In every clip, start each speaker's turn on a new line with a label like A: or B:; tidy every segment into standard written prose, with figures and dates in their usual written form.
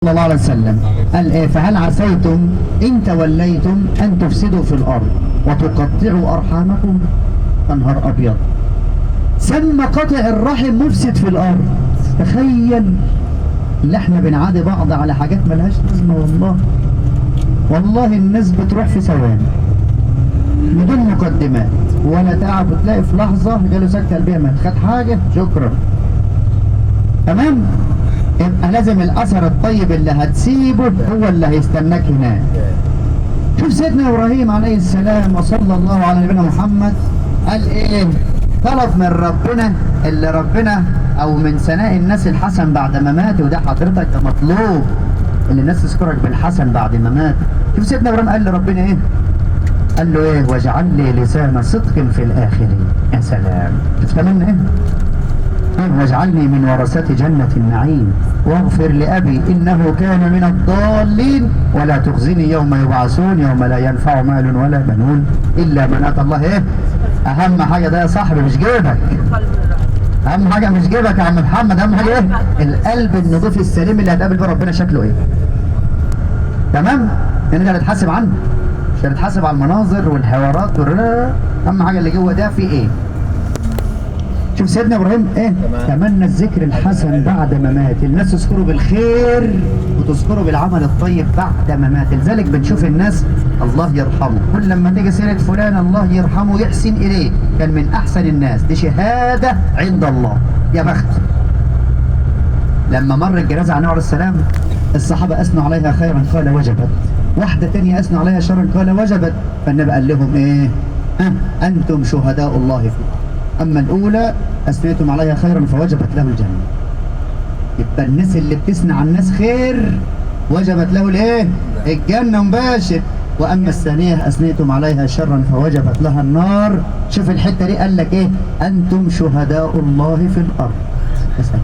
A: صلى الله عليه وسلم قال ايه؟ فهل عسيتم ان توليتم ان تفسدوا في الارض وتقطعوا ارحامكم؟ انهار ابيض. سمى قطع الرحم مفسد في الارض. تخيل اللي احنا بنعادي بعض على حاجات ملهاش لازمه. والله الناس بتروح في ثواني بدون مقدمات ولا تعب، وتلاقي في لحظه جاله سكته قلبيه مات، خد حاجه شكرا. تمام؟ يبقى لازم الاثر الطيب اللي هتسيبه هو اللي هيستناك هناك. شوف سيدنا ابراهيم عليه السلام وصلى الله على نبينا محمد قال ايه؟ طلب من ربنا اللي ربنا او من ثناء الناس الحسن بعد ما مات، وده حضرتك ده مطلوب اللي الناس تذكرك بالحسن بعد ما مات. شوف سيدنا ابراهيم قال لربنا ايه؟ قال له ايه؟ واجعل لي لسان صدق في الاخرين. يا سلام، شوف كمان ايه؟ واجعلني من ورثة جنة النعيم واغفر لأبي إنه كان من الضالين ولا تخزني يوم يبعثون يوم لا ينفع مال ولا بنون إلا من أتى الله. إيه؟ أهم حاجة ده يا صاحبي مش جيبك، أهم حاجة مش جيبك يا عم محمد، أهم حاجة إيه؟ القلب النظيف السليم اللي هتقابل بيه ربنا شكله إيه؟ تمام؟ لأن ده هنتحاسب عنه، مش هنتحاسب على المناظر والحوارات أهم حاجة اللي جوه ده فيه إيه؟ شوف سيدنا ابراهيم ايه؟ تمنى الذكر الحسن بعد ما مات، الناس تذكره بالخير وتذكره بالعمل الطيب بعد ما مات. لذلك بنشوف الناس الله يرحمه، كل لما تيجي سيره فلان الله يرحمه يحسن اليه، كان من احسن الناس، دي شهاده عند الله، يا بخت. لما مر الجنازه على النبي عليه السلام الصحابه اثنوا عليها خيرا قال وجبت، واحده ثانيه اثنوا عليها شرا قال وجبت، فالنبي قال لهم ايه؟ انتم شهداء الله فيكم، أما الأولى أثنيتم عليها خيرا فوجبت له الجنة. يبقى الناس اللي بتثني على الناس خير وجبت له الإيه؟ الجنة مباشر. وأما الثانية أثنيتم عليها شرا فوجبت لها النار. شوف الحتة دي قال لك إيه؟ أنتم شهداء الله في الأرض. مثلا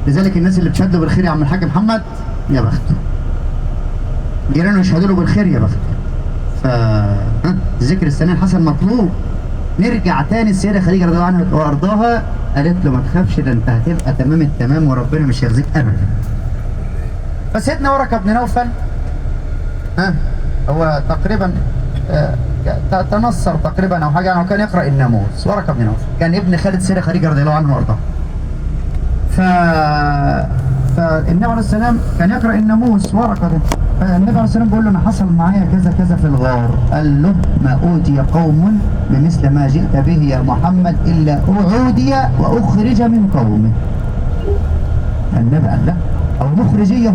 A: لذلك الناس اللي بتشهد له بالخير يا عم الحاج محمد يا بخت، جيرانه يشهدوا له بالخير يا بخت. ذكر الثانية الحسن مطلوب. نرجع تاني السيدة خديجة رضي الله عنها وارضاها قالت له ما تخافش، ده انت هتبقى تمام التمام وربنا مش هيخزيك ابدا. فسيدنا ورقة بن نوفل هو تقريبا تنصر تقريبا او حاجه، وكان يقرا الناموس. ورقة بن نوفل كان ابن خالد السيدة خديجة رضي الله عنها وارضاها. فالنبي عليه السلام كان يقرا الناموس ورقة ده، فالنبي عليه السلام بيقول له انا حصل معايا كذا كذا في الغار. قال له ما اوتي قوم بمثل ما جئت به يا محمد الا اعودي واخرج من قومه. النبي قال لا، او مخرجيه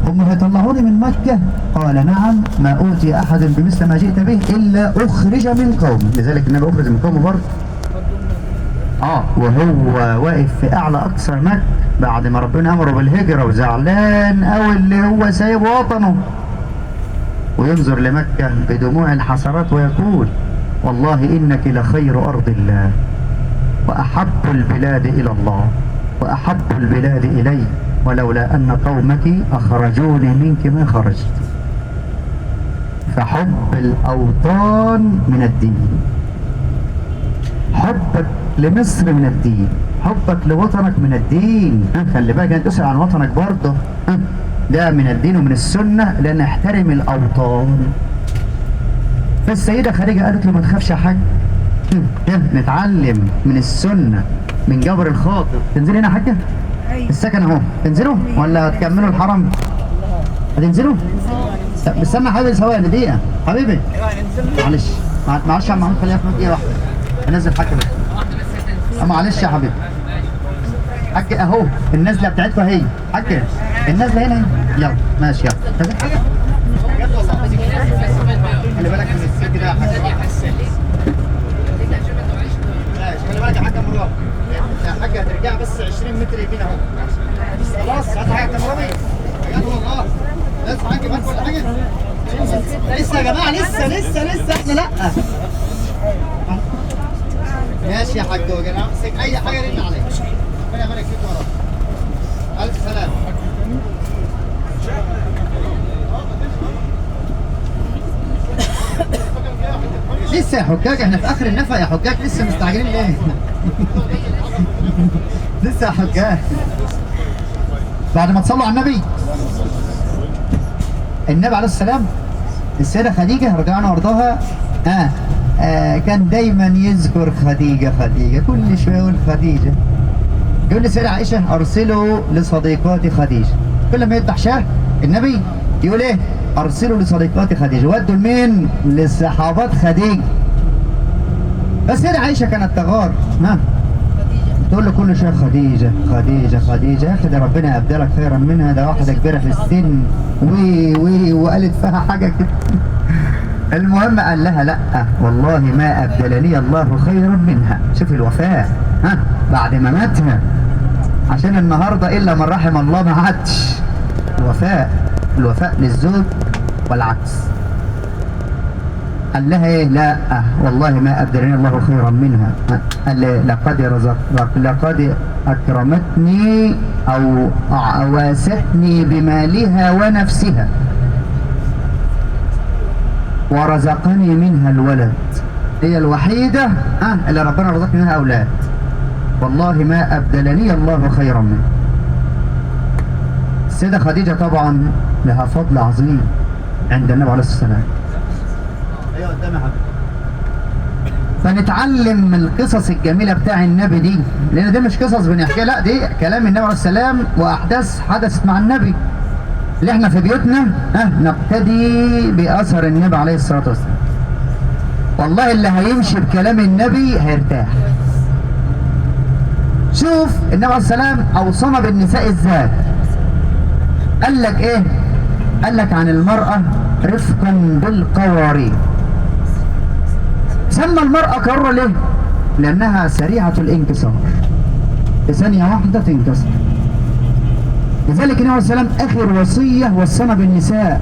A: هم هيطلعوني من مكه؟ قال نعم، ما اوتي احد بمثل ما جئت به الا اخرج من قومه. لذلك النبي اخرج من قومه برضه. وهو واقف في اعلى اقصى مكه بعد ما ربنا امره بالهجره وزعلان قوي اللي هو سايب وطنه، وينظر لمكه بدموع الحسرات ويقول والله انك لخير ارض الله واحب البلاد الى الله واحب البلاد الي، ولولا ان قومك اخرجوني منك ما خرجت. فحب الاوطان من الدين، حبك لمصر من الدين، حبك لوطنك من الدين. خلي بالك انت تسأل عن وطنك برضه، ده من الدين ومن السنة، لأن احترم الأوطان. فالسيدة خديجة قالت له ما تخافش يا حاج، نتعلم من السنة من جبر الخاطر. تنزلي هنا يا حاجة؟ السكن اهو، تنزلوا ولا هتكملوا الحرم؟ هتنزلوا؟ استنى حبيبي ثواني دقيقة حبيبي، معلش يا عم محمود، خليها في دقيقة واحدة انزل حاجة بس. معلش يا حبيبي حاج اهو النازله بتاعتكم اهي حاج، النازله هنا يلا ماشي يلا. يلا والله خلي بالك من السلك ده يا حاج. ماشي خلي بالك يا حاج مروه، يا حاج هترجع بس 20 متر يمين اهو. خلاص هات حاجه تمرمي بجد والله. لسه حاج معاك ولا حاجه؟ لسه يا جماعه، لسه احنا لا. ماشي يا حاج وجل، امسك اي حاجه رن عليك. ربنا يبارك فيك يا رب. الف سلامه. لسه يا حجاج، احنا في اخر النفق يا حجاج، لسه مستعجلين ليه؟ لسه يا حجاج. بعد ما تصلوا على النبي. النبي عليه السلام السيدة خديجة رضي الله عنها وارضاها كان دايما يذكر خديجة خديجة، كل شوية يقول خديجة. يقول للسيدة عائشة أرسلوا لصديقات خديجة، كل ما يذبح شاه النبي يقول إيه؟ أرسلوا لصديقات خديجة. ودوا لمين؟ للصحابات خديجة. بس السيدة عائشة كانت تغار تقول له كل شويه خديجه خديجه خديجه، يا اخي ده ربنا ابدلك خيرا منها، ده واحده كبيره في السن وقالت فيها حاجه كده. المهم قال لها لا والله ما ابدلني الله خيرا منها. شوف الوفاء بعد ما ماتها، عشان النهارده الا من رحم الله ما عادش. الوفاء للزوج والعكس. قال لها ايه؟ لا والله ما ابدلني الله خيرا منها. قال لقد اكرمتني او اواستني بمالها ونفسها ورزقني منها الولد. هي الوحيده اللي ربنا رزقني منها اولاد، والله ما ابدلني الله خيرا منها. السيده خديجه طبعا لها فضل عظيم عند النبي عليه الصلاه والسلام. ايوه قدامي حضرتك. فنتعلم من القصص الجميله بتاع النبي دي، لان دي مش قصص بنحكيها، لا دي كلام النبي عليه السلام واحداث حدثت مع النبي، اللي احنا في بيوتنا نقتدي باثر النبي عليه الصلاه والسلام. والله اللي هيمشي بكلام النبي هيرتاح. شوف النبي عليه السلام اوصانا بالنساء ازاي. قال لك ايه؟ قال لك عن المراه رفقا بالقوارير. سمى المرأة قارة ليه؟ لأنها سريعة الانكسار، في ثانية واحدة تنكسر. لذلك النبي عليه السلام آخر وصية وصانا بالنساء.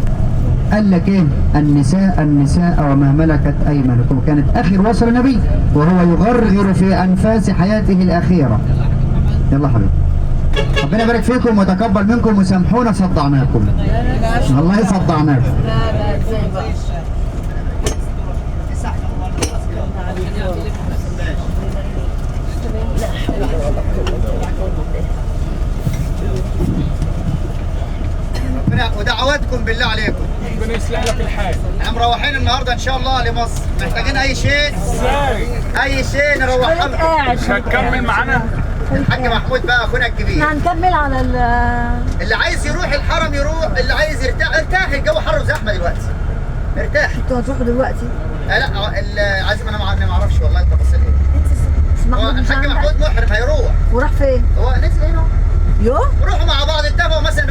A: قال لك إيه؟ النساء وما ملكت أيمانكم. كانت آخر وصية النبي وهو يغرغر في أنفاس حياته الأخيرة. يلا حبيبي، ربنا يبارك فيكم ويتقبل منكم وسامحونا صدعناكم. والله صدعناكم. ودعواتكم بالله عليكم.
B: ربنا يصلح لك الحال.
A: احنا مروحين النهارده ان شاء الله لمصر، محتاجين اي شيء؟
B: ازاي؟
A: اي شيء نروح لكم.
B: هتكمل معانا؟
A: الحاج محمود بقى اخونا الكبير.
C: هنكمل على
A: اللي عايز يروح الحرم يروح، اللي عايز ارتاح. الجو حر وزحمه دلوقتي، ارتاح.
C: انتوا هتروحوا دلوقتي؟
A: لا عازم انا ما اعرفش والله التفاصيل ايه. هو الحاج محمود محرم هيروح.
C: وراح فين؟
A: هو نزل هنا.
C: يوه؟
A: روحوا مع بعض، اتفقوا مثلا